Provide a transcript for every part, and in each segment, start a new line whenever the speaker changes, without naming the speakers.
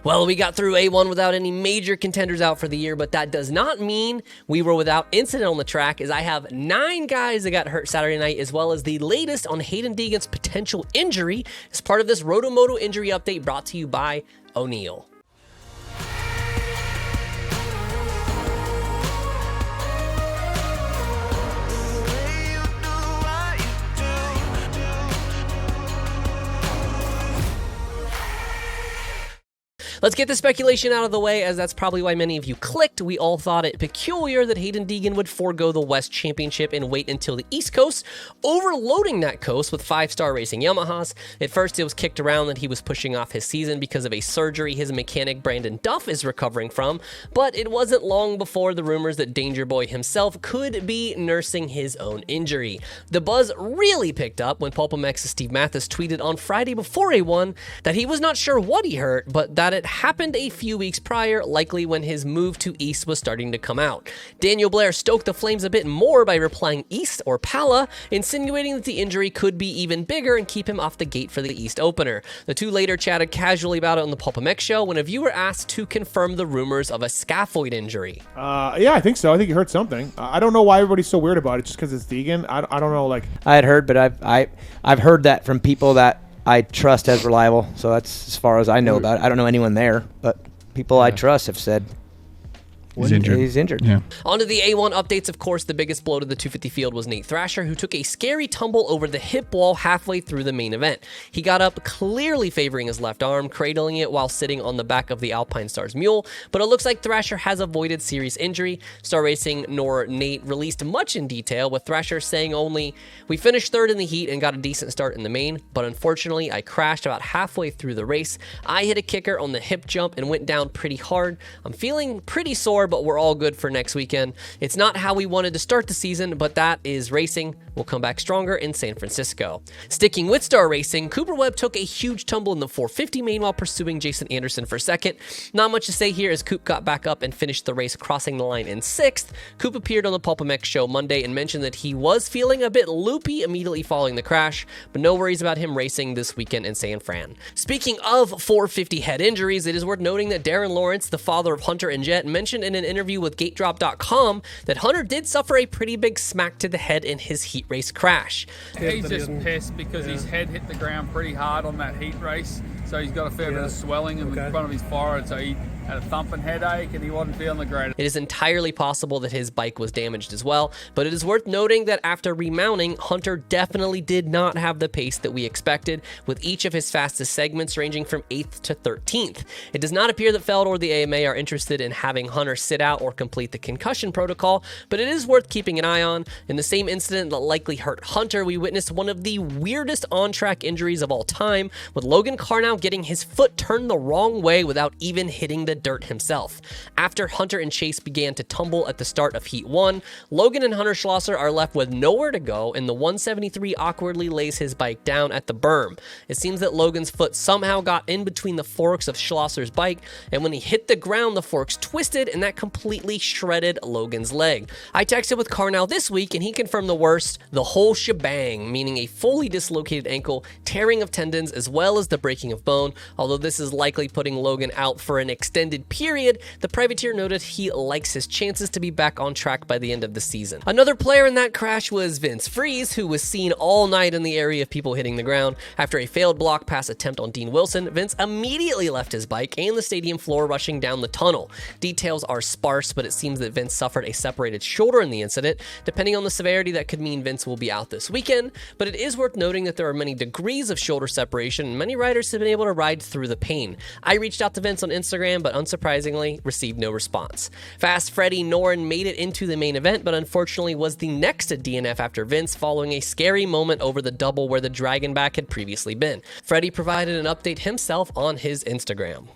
Well, we got through A1 without any major contenders out for the year, but that does not mean we were without incident on the track, as I have 9 guys that got hurt Saturday night, as well as the latest on Hayden Deegan's potential injury as part of this RotoMoto injury update brought to you by O'Neal. Let's get the speculation out of the way, as that's probably why many of you clicked. We all thought it peculiar that Hayden Deegan would forego the West Championship and wait until the East Coast, overloading that coast with 5-star racing Yamahas. At first, it was kicked around that he was pushing off his season because of a surgery his mechanic Brandon Duff is recovering from, but it wasn't long before the rumors that Danger Boy himself could be nursing his own injury. The buzz really picked up when PulpMX's Steve Mathis tweeted on Friday before A1 that he was not sure what he hurt, but that it happened a few weeks prior, likely when his move to East was starting to come out. Daniel Blair stoked the flames a bit more by replying East or Pala, insinuating that the injury could be even bigger and keep him off the gate for the East opener. The two later chatted casually about it on the PulpMX show when a viewer asked to confirm the rumors of a scaphoid injury.
Yeah, I think so. I think he hurt something. I don't know why everybody's so weird about it, just because it's Deegan. I don't know, like...
I had heard, but I've heard that from people that I trust as reliable, so that's as far as I know about it. I don't know anyone there, but people I trust have said he's injured.
Yeah. On to the A1 updates. Of course, the biggest blow to the 250 field was Nate Thrasher, who took a scary tumble over the hip wall halfway through the main event. He got up clearly favoring his left arm, cradling it while sitting on the back of the Alpine Stars mule, but it looks like Thrasher has avoided serious injury. Star Racing nor Nate released much in detail, with Thrasher saying only, "We finished third in the heat and got a decent start in the main, but unfortunately I crashed about halfway through the race. I hit a kicker on the hip jump and went down pretty hard. I'm feeling pretty sore, but we're all good for next weekend. It's not how we wanted to start the season, but that is racing. We'll come back stronger in San Francisco." Sticking with Star Racing, Cooper Webb took a huge tumble in the 450 main while pursuing Jason Anderson for second. Not much to say here, as Coop got back up and finished the race, crossing the line in 6th. Coop appeared on the PulpMX show Monday and mentioned that he was feeling a bit loopy immediately following the crash, but no worries about him racing this weekend in San Fran. Speaking of 450 head injuries, it is worth noting that Darren Lawrence, the father of Hunter and Jet, mentioned in an interview with GateDrop.com that Hunter did suffer a pretty big smack to the head in his heat race crash.
He's just pissed because his head hit the ground pretty hard on that heat race, so he's got a fair bit of swelling in the front of his forehead, so he had a thumping headache and he wasn't feeling the greatest.
It is entirely possible that his bike was damaged as well, but it is worth noting that after remounting, Hunter definitely did not have the pace that we expected, with each of his fastest segments ranging from 8th to 13th. It does not appear that Feld or the AMA are interested in having Hunter sit out or complete the concussion protocol, but it is worth keeping an eye on. In the same incident that likely hurt Hunter, we witnessed one of the weirdest on-track injuries of all time, with Logan Karnow getting his foot turned the wrong way without even hitting the dirt himself. After Hunter and Chase began to tumble at the start of Heat 1, Logan and Hunter Schlosser are left with nowhere to go, and the 173 awkwardly lays his bike down at the berm. It seems that Logan's foot somehow got in between the forks of Schlosser's bike, and when he hit the ground, the forks twisted, and that completely shredded Logan's leg. I texted with Karnow this week, and he confirmed the worst, the whole shebang, meaning a fully dislocated ankle, tearing of tendons, as well as the breaking of bone. Although this is likely putting Logan out for an extended period, the privateer noted he likes his chances to be back on track by the end of the season. Another player in that crash was Vince Friese, who was seen all night in the area of people hitting the ground. After a failed block pass attempt on Dean Wilson, Vince immediately left his bike and the stadium floor, rushing down the tunnel. Details are sparse, but it seems that Vince suffered a separated shoulder in the incident. Depending on the severity, that could mean Vince will be out this weekend, but it is worth noting that there are many degrees of shoulder separation, and many riders have been able to ride through the pain. I reached out to Vince on Instagram, but unsurprisingly, received no response. Fast Freddy Noren made it into the main event, but unfortunately was the next to DNF after Vince, following a scary moment over the double where the Dragonback had previously been. Freddy provided an update himself on his Instagram.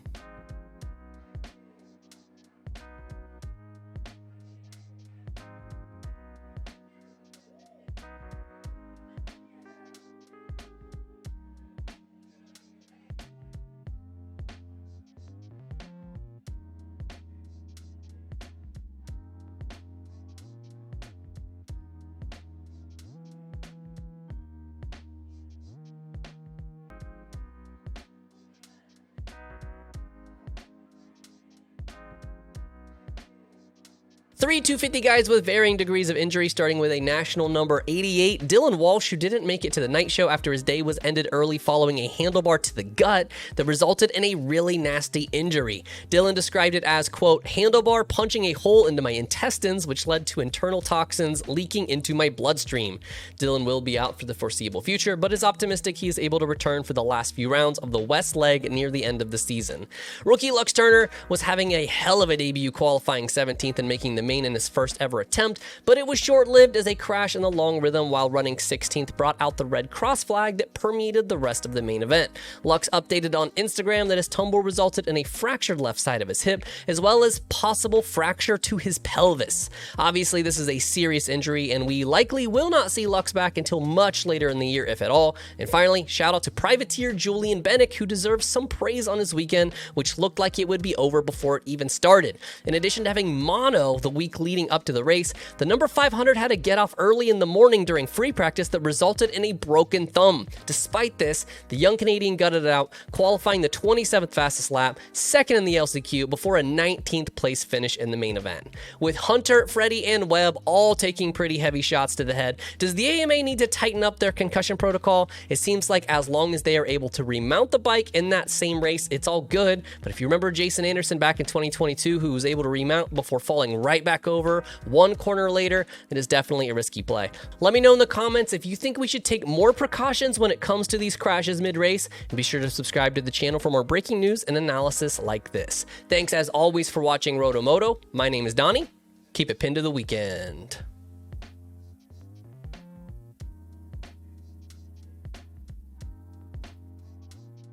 Three 250 guys with varying degrees of injury, starting with a national number 88, Dylan Walsh, who didn't make it to the night show after his day was ended early following a handlebar to the gut that resulted in a really nasty injury. Dylan described it as, quote, handlebar punching a hole into my intestines, which led to internal toxins leaking into my bloodstream. Dylan will be out for the foreseeable future, but is optimistic he is able to return for the last few rounds of the west leg near the end of the season. Rookie Lux Turner was having a hell of a debut, qualifying 17th and making the main in his first ever attempt, but it was short-lived as a crash in the long rhythm while running 16th brought out the red cross flag that permeated the rest of the main event. Lux updated on Instagram that his tumble resulted in a fractured left side of his hip, as well as possible fracture to his pelvis. Obviously, this is a serious injury, and we likely will not see Lux back until much later in the year, if at all. And finally, shout out to Privateer Julian Bennick, who deserves some praise on his weekend, which looked like it would be over before it even started. In addition to having mono the week leading up to the race, the number 500 had a get off early in the morning during free practice that resulted in a broken thumb. Despite this, the young Canadian gutted it out, qualifying the 27th fastest lap, second in the LCQ, before a 19th place finish in the main event. With Hunter, Freddie, and Webb all taking pretty heavy shots to the head, does the AMA need to tighten up their concussion protocol? It seems like as long as they are able to remount the bike in that same race, it's all good. But if you remember Jason Anderson back in 2022, who was able to remount before falling right back over one corner later, it is definitely a risky play. Let me know in the comments if you think we should take more precautions when it comes to these crashes mid-race, and be sure to subscribe to the channel for more breaking news and analysis like this. Thanks as always for watching RotoMoto. My name is Donnie. Keep it pinned to the weekend.